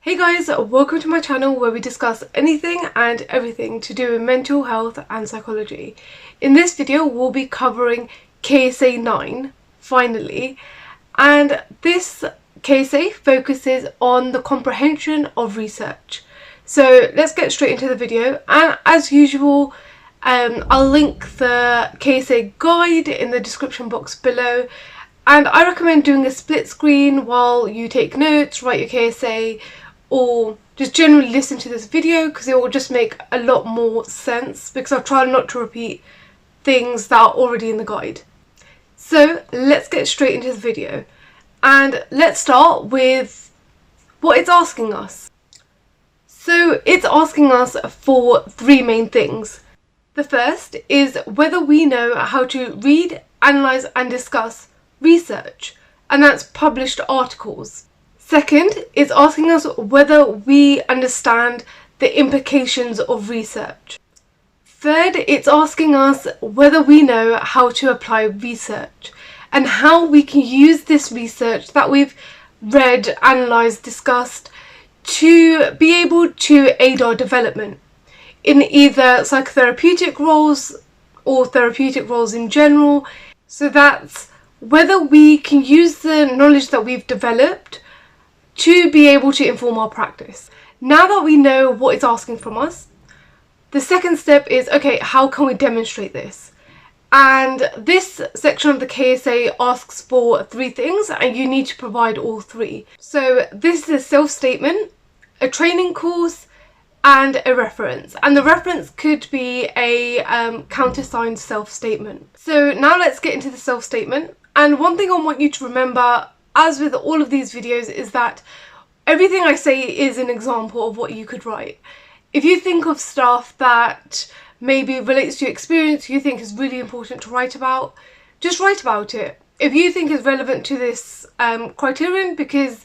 Hey guys, welcome to my channel where we discuss anything and everything to do with mental health and psychology. In this video we'll be covering KSA 9, finally, and this KSA focuses on the comprehension of research. So let's get straight into the video, and as usual I'll link the KSA guide in the description box below, and I recommend doing a split screen while you take notes, write your KSA, or just generally listen to this video because it will just make a lot more sense, because I'll try not to repeat things that are already in the guide. So let's get straight into the video, and let's start with what it's asking us. So it's asking us for three main things. The first is whether we know how to read, analyse and discuss research, and that's published articles. Second, it's asking us whether we understand the implications of research. Third, it's asking us whether we know how to apply research and how we can use this research that we've read, analysed, discussed to be able to aid our development in either psychotherapeutic roles or therapeutic roles in general. So that's whether we can use the knowledge that we've developed to be able to inform our practice. Now that we know what it's asking from us, the second step is, okay, how can we demonstrate this? And this section of the KSA asks for three things, and you need to provide all three. So this is a self-statement, a training course, and a reference. And the reference could be a countersigned self-statement. So now let's get into the self-statement. And one thing I want you to remember, as with all of these videos, is that everything I say is an example of what you could write. If you think of stuff that maybe relates to your experience you think is really important to write about, just write about it. If you think is relevant to this criterion, because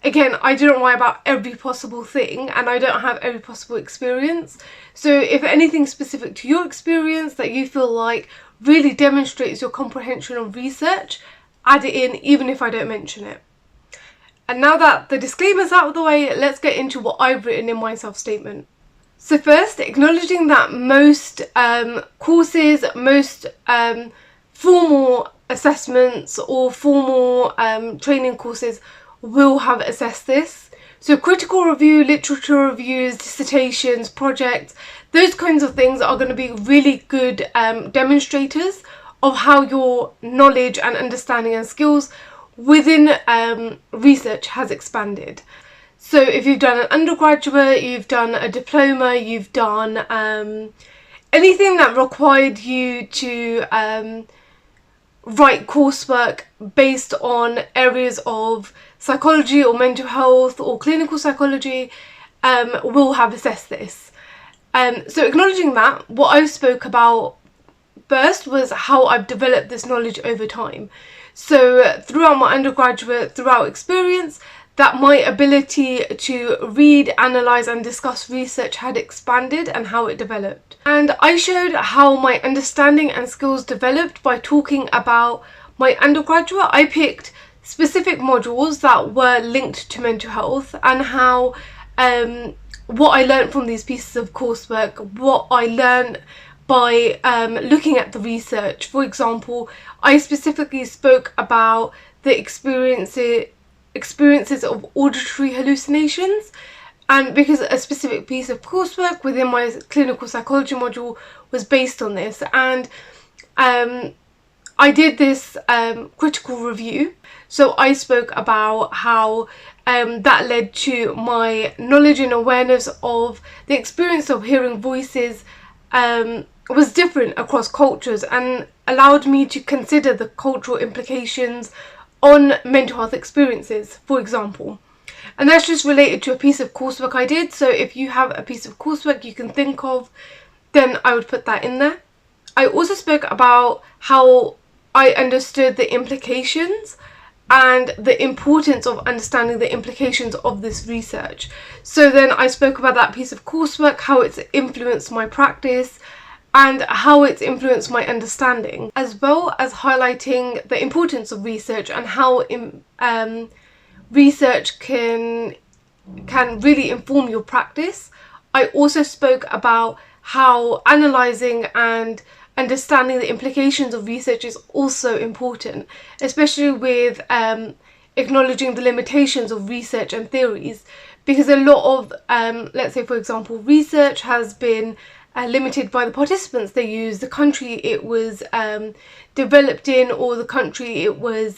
again, I didn't write about every possible thing and I don't have every possible experience. So if anything specific to your experience that you feel like really demonstrates your comprehension of research, add it in even if I don't mention it. And now that the disclaimer's out of the way, let's get into what I've written in my self-statement. So first, acknowledging that most courses, most formal assessments or formal training courses will have assessed this. So critical review, literature reviews, dissertations, projects, those kinds of things are going to be really good demonstrators of how your knowledge and understanding and skills within research has expanded. So if you've done an undergraduate, you've done a diploma, you've done anything that required you to write coursework based on areas of psychology or mental health or clinical psychology, will have assessed this. So acknowledging that, what I spoke about first was how I've developed this knowledge over time. So throughout my undergraduate, throughout experience, that my ability to read, analyse and discuss research had expanded and how it developed. And I showed how my understanding and skills developed by talking about my undergraduate. I picked specific modules that were linked to mental health and how what I learned from these pieces of coursework, what I learned by looking at the research. For example, I specifically spoke about the experiences of auditory hallucinations, and because a specific piece of coursework within my clinical psychology module was based on this, and I did this critical review. So I spoke about how that led to my knowledge and awareness of the experience of hearing voices was different across cultures, and allowed me to consider the cultural implications on mental health experiences, for example. And that's just related to a piece of coursework I did. So if you have a piece of coursework you can think of, then I would put that in there. I also spoke about how I understood the implications and the importance of understanding the implications of this research. So then I spoke about that piece of coursework, how it's influenced my practice and how it's influenced my understanding, as well as highlighting the importance of research and how research can can really inform your practice. I also spoke about how analysing and understanding the implications of research is also important, especially with acknowledging the limitations of research and theories, because a lot of, let's say for example, research has been limited by the participants they use, the country it was developed in, or the country it was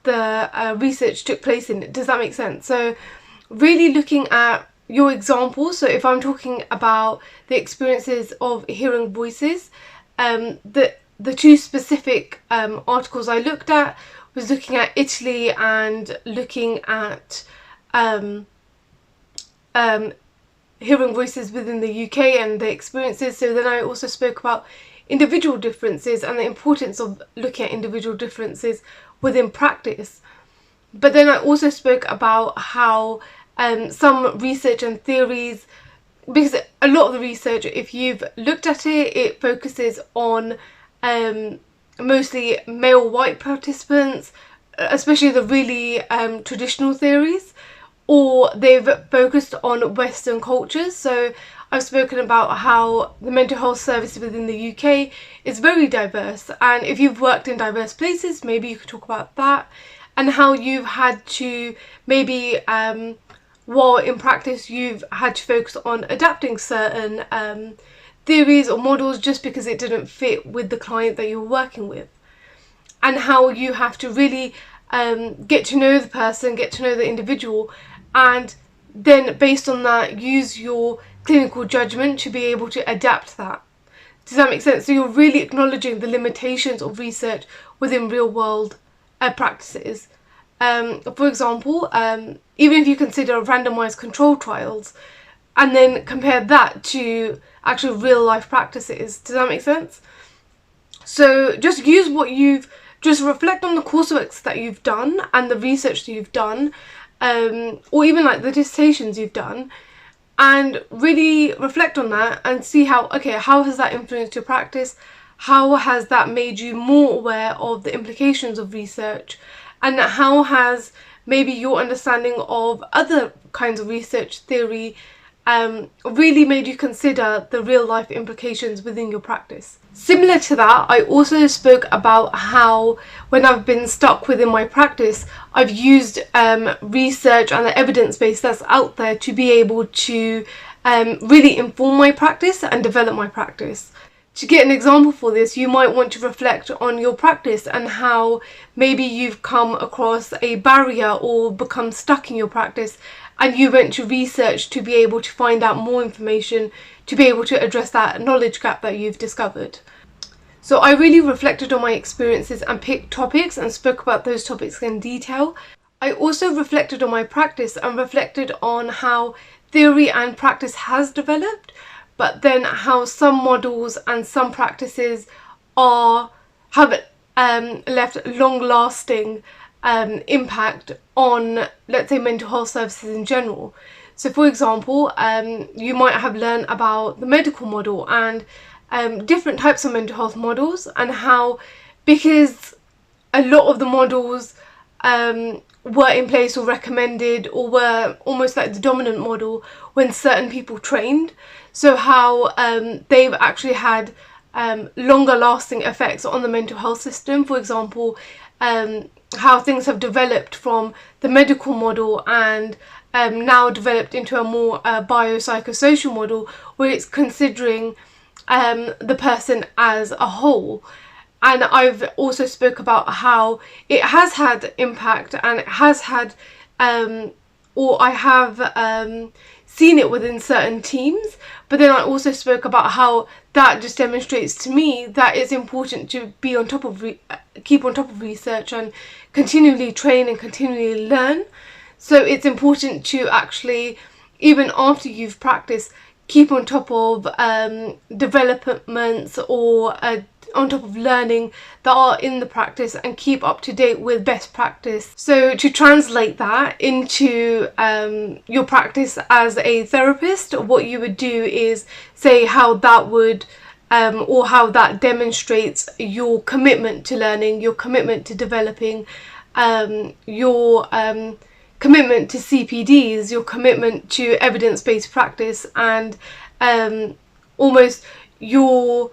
the research took place in. Does that make sense? So really looking at your examples. So if I'm talking about the experiences of hearing voices, the two specific articles I looked at was looking at Italy and looking at hearing voices within the UK and the experiences. So then I also spoke about individual differences and the importance of looking at individual differences within practice. But then I also spoke about how some research and theories, because a lot of the research, if you've looked at it, it focuses on mostly male white participants, especially the really traditional theories, or they've focused on Western cultures. So I've spoken about how the mental health service within the UK is very diverse, and if you've worked in diverse places, maybe you could talk about that, and how you've had to maybe while in practice you've had to focus on adapting certain theories or models just because it didn't fit with the client that you're working with, and how you have to really get to know the person, get to know the individual, and then based on that use your clinical judgment to be able to adapt that. Does that make sense? So you're really acknowledging the limitations of research within real world practices. For example, even if you consider randomized control trials and then compare that to actual real life practices. Does that make sense? So just use what just reflect on the coursework that you've done and the research that you've done, or even like the dissertations you've done, and really reflect on that and see how has that influenced your practice? How has that made you more aware of the implications of research? And how has maybe your understanding of other kinds of research theory really made you consider the real life implications within your practice? Similar to that, I also spoke about how when I've been stuck within my practice, I've used research and the evidence base that's out there to be able to really inform my practice and develop my practice. To get an example for this, you might want to reflect on your practice and how maybe you've come across a barrier or become stuck in your practice, and you went to research to be able to find out more information to be able to address that knowledge gap that you've discovered. So I really reflected on my experiences and picked topics and spoke about those topics in detail. I also reflected on my practice and reflected on how theory and practice has developed, but then how some models and some practices have left long-lasting impact on, let's say, mental health services in general. So for example, you might have learned about the medical model and different types of mental health models, and how, because a lot of the models were in place or recommended or were almost like the dominant model when certain people trained, so how they've actually had longer lasting effects on the mental health system. For example, how things have developed from the medical model and now developed into a more biopsychosocial model where it's considering the person as a whole. And I've also spoke about how it has had impact, and it has had or I have seen it within certain teams, but then I also spoke about how that just demonstrates to me that it's important to be on top of keep on top of research and continually train and continually learn. So it's important to actually, even after you've practiced, keep on top of developments or on top of learning that are in the practice and keep up to date with best practice. So to translate that into your practice as a therapist, what you would do is say how that would or how that demonstrates your commitment to learning, your commitment to developing, your commitment to CPDs, your commitment to evidence-based practice, and almost your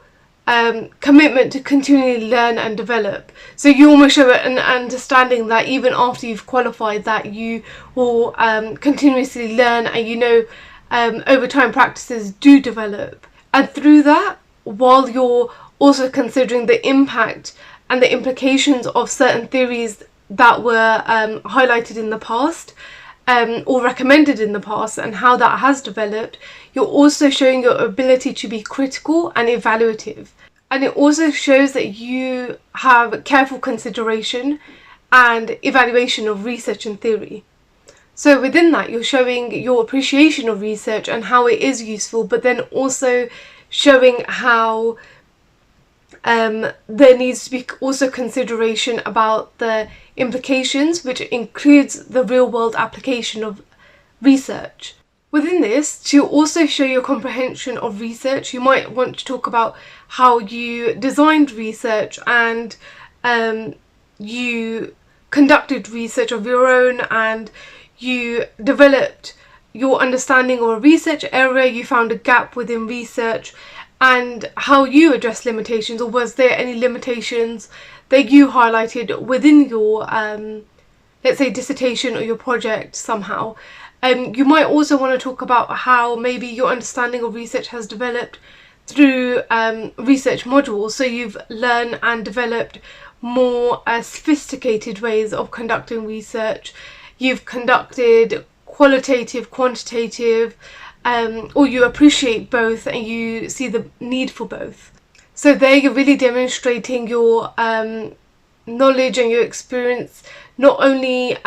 commitment to continually learn and develop. So you almost show an understanding that even after you've qualified, that you will continuously learn, and over time practices do develop. And through that, while you're also considering the impact and the implications of certain theories that were highlighted in the past or recommended in the past, and how that has developed, you're also showing your ability to be critical and evaluative. And it also shows that you have careful consideration and evaluation of research and theory. So within that, you're showing your appreciation of research and how it is useful, but then also showing how there needs to be also consideration about the implications, which includes the real-world application of research. Within this, to also show your comprehension of research, you might want to talk about how you designed research and you conducted research of your own, and you developed your understanding of a research area, you found a gap within research, and how you address limitations, or was there any limitations that you highlighted within your, let's say, dissertation or your project somehow. You might also want to talk about how maybe your understanding of research has developed through research modules, so you've learned and developed more sophisticated ways of conducting research. You've conducted qualitative, quantitative, or you appreciate both and you see the need for both. So there you're really demonstrating your knowledge and your experience, not only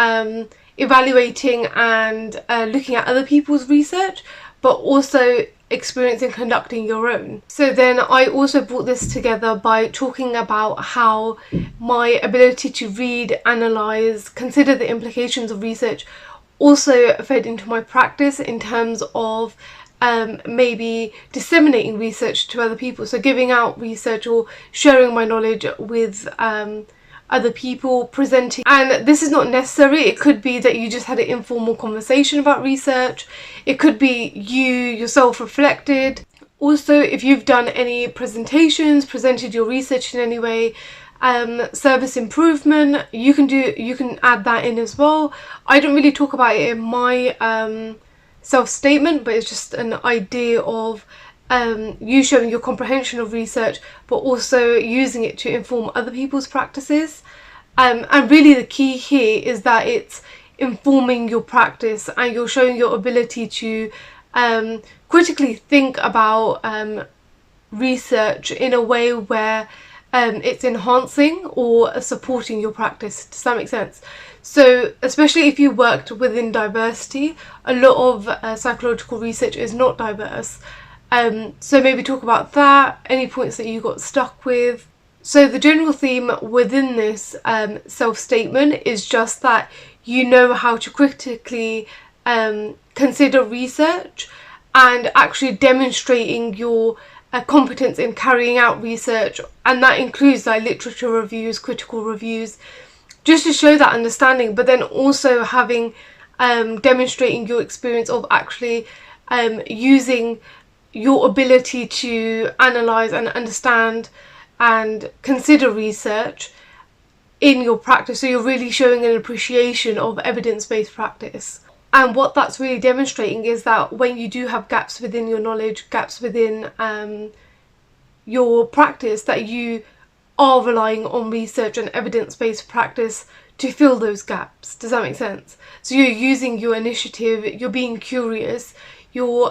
evaluating and looking at other people's research, but also experience in conducting your own. So then I also brought this together by talking about how my ability to read, analyse, consider the implications of research also fed into my practice in terms of maybe disseminating research to other people, so giving out research or sharing my knowledge with other people, presenting. And this is not necessary. It could be that you just had an informal conversation about research. It could be you yourself reflected. Also, if you've done any presentations, presented your research in any way, service improvement, you can add that in as well. I don't really talk about it in my self-statement, but it's just an idea of you showing your comprehension of research, but also using it to inform other people's practices. And really the key here is that it's informing your practice, and you're showing your ability to critically think about research in a way where it's enhancing or supporting your practice. Does that make sense? So especially if you worked within diversity, a lot of psychological research is not diverse. So maybe talk about that, any points that you got stuck with. So the general theme within this self-statement is just that you know how to critically consider research, and actually demonstrating your competence in carrying out research, and that includes like literature reviews, critical reviews, just to show that understanding, but then also having demonstrating your experience of actually using your ability to analyse and understand and consider research in your practice. So you're really showing an appreciation of evidence-based practice. And what that's really demonstrating is that when you do have gaps within your knowledge, gaps within your practice, that you are relying on research and evidence-based practice to fill those gaps. Does that make sense? So you're using your initiative, you're being curious, you're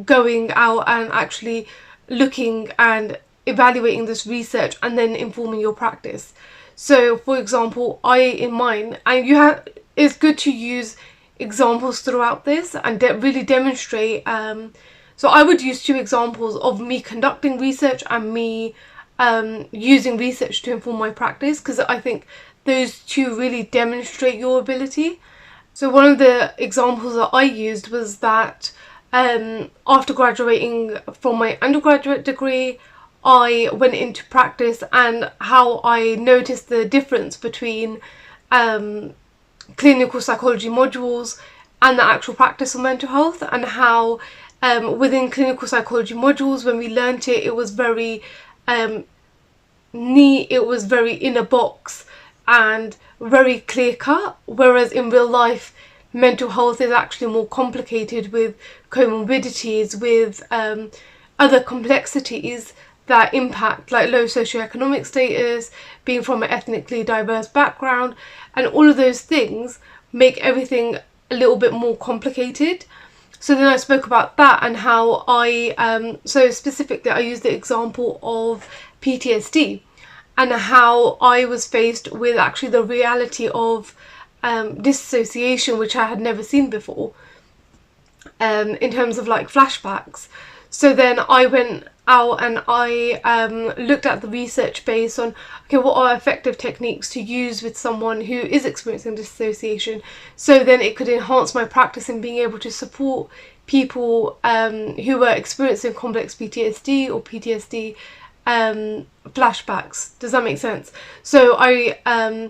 going out and actually looking and evaluating this research and then informing your practice. So for example, in mine, and it's good to use examples throughout this and really demonstrate. So I would use 2 examples of me conducting research and me using research to inform my practice, because I think those 2 really demonstrate your ability. So one of the examples that I used was that after graduating from my undergraduate degree, I went into practice, and how I noticed the difference between clinical psychology modules and the actual practice of mental health, and how within clinical psychology modules, when we learnt it, it was very neat, it was very in a box and very clear cut, whereas in real life mental health is actually more complicated, with comorbidities, with other complexities that impact, like low socioeconomic status, being from an ethnically diverse background, and all of those things make everything a little bit more complicated. So then I spoke about that, and how so specifically I used the example of PTSD, and how I was faced with actually the reality of dissociation, which I had never seen before, in terms of like flashbacks. So then I went out and I looked at the research based on, okay, what are effective techniques to use with someone who is experiencing dissociation, so then it could enhance my practice in being able to support people who were experiencing complex PTSD or PTSD flashbacks. Does that make sense? So I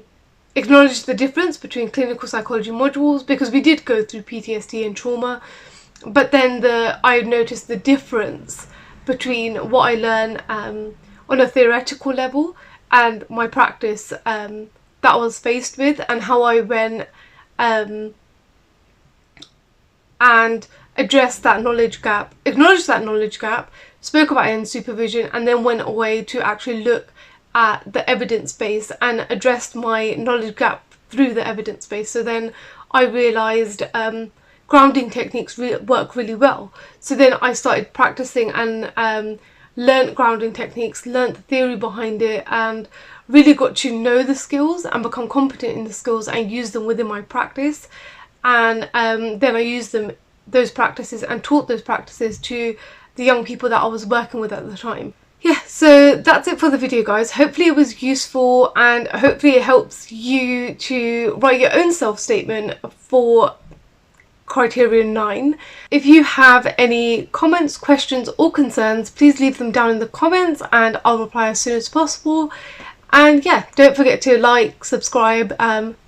acknowledged the difference between clinical psychology modules, because we did go through PTSD and trauma, but then I noticed the difference between what I learn on a theoretical level and my practice that I was faced with, and how I went and addressed that knowledge gap, acknowledged that knowledge gap, spoke about it in supervision, and then went away to actually look at the evidence base and addressed my knowledge gap through the evidence base. So then I realised grounding techniques work really well. So then I started practicing and learnt grounding techniques, learnt the theory behind it, and really got to know the skills and become competent in the skills and use them within my practice. And then I used those practices and taught those practices to the young people that I was working with at the time. Yeah, so that's it for the video, guys. Hopefully it was useful, and hopefully it helps you to write your own self-statement for Criterion 9. If you have any comments, questions or concerns, please leave them down in the comments and I'll reply as soon as possible. And yeah, don't forget to like, subscribe,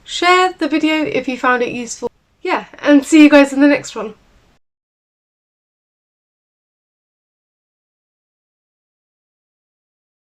share the video if you found it useful. Yeah, and see you guys in the next one.